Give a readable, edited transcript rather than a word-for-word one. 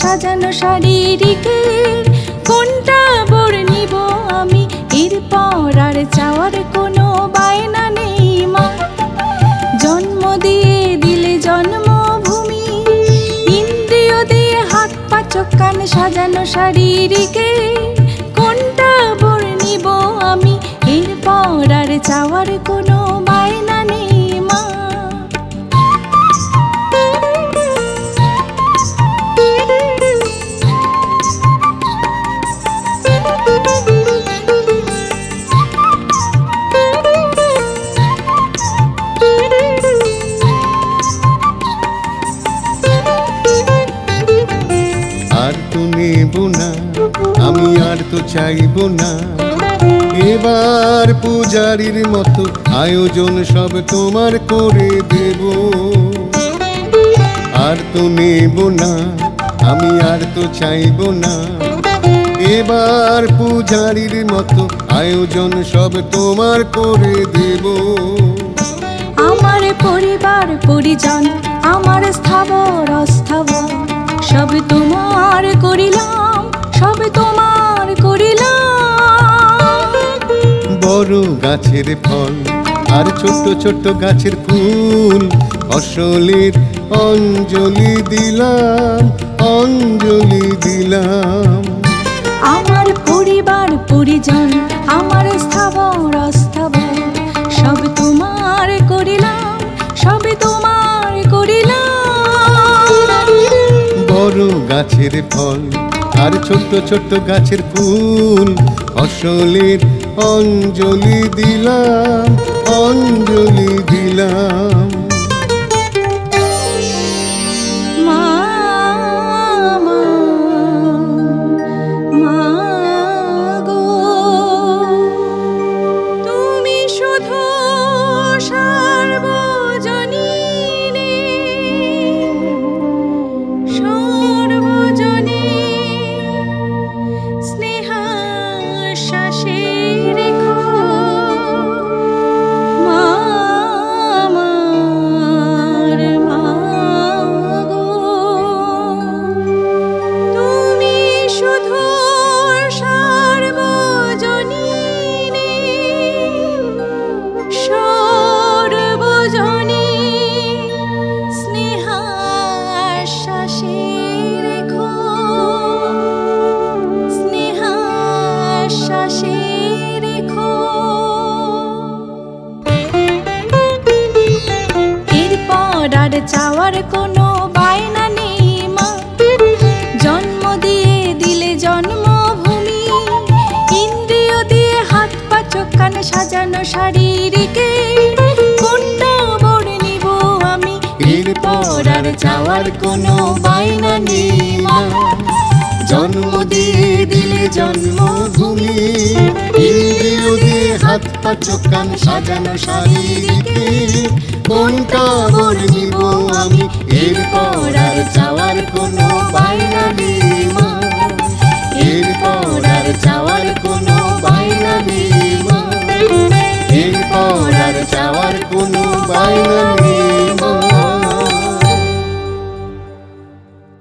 সাজানো শাড়িকে কোনটা বর নিব আমি, এরপর আর চাওয়ার কোনো বায়না নেই মা। জন্ম দিয়ে দিলে জন্মভূমি, ইন্দ্রিয় দিয়ে হাত পা চোখ কান সাজানো শাড়িকে কোনটা বর নিব আমি, এরপর আর চাওয়ার কোনো বায়না নেই মা। আর তো নেব না আমি, আর তো চাইব না, এবার পূজারীর মতো আয়োজন সব তোমার করে দেব। আর তো নেব না আমি, আর তো চাইব না, এবার পূজারীর মতো আয়োজন সব তোমার করে দেব। আমার পরিবার পরিজন, আমার স্থাবর অস্থাবর, সব তোমার করিলাম, সব তোমার করিলাম। বড় গাছের ফল আর ছোট্ট ছোট্ট গাছের ফুল, ফসলের অঞ্জলি দিলাম, অঞ্জলি দিলাম। আমার পরিবার পরিজন, আমার স্থাবর অস্থাবর, সব তোমার করিলাম, সব তোমার করিলাম। বড় গাছের ফল আর ছোট্ট ছোট্ট গাছের ফুল, ফসলের অঞ্জলি দিলাম, অঞ্জলি দিলাম। মা মা মা গো, তুমি শুধু সর্বজনীনে, সর্বজনে স্নেহাশ্বাসে রেখো। মা আমার মা গো, তুমি শুধু সর্বজনীনে, সর্বজনে স্নেহাশ্বাসে রেখো, স্নেহাশ্বাসে রেখো। এরপর আর চাওয়ার কোনো বায়না নেই মা। জন্ম দিয়ে দিলে জন্মভূমি, ইন্দ্রিয় দিয়ে হাত পা চোখ কান সাজানো শাড়িকে কোনটা বর নিব আমি, এরপর আর চাওয়ার কোনো বায়না নেই মা। জন্ম দিয়ে দিলে জন্মভূমি, ইন্দ্রিয় দিয়ে হাত পা চোখ কান সাজানো শাড়িকে কোনটা বর নিব আমি, এরপর আর চাওয়ার কোনো বায়না নেই মা। এরপর আর চাওয়ার কোনো বায়না নেই মা, এরপর আর চাওয়ার কোনো বায়না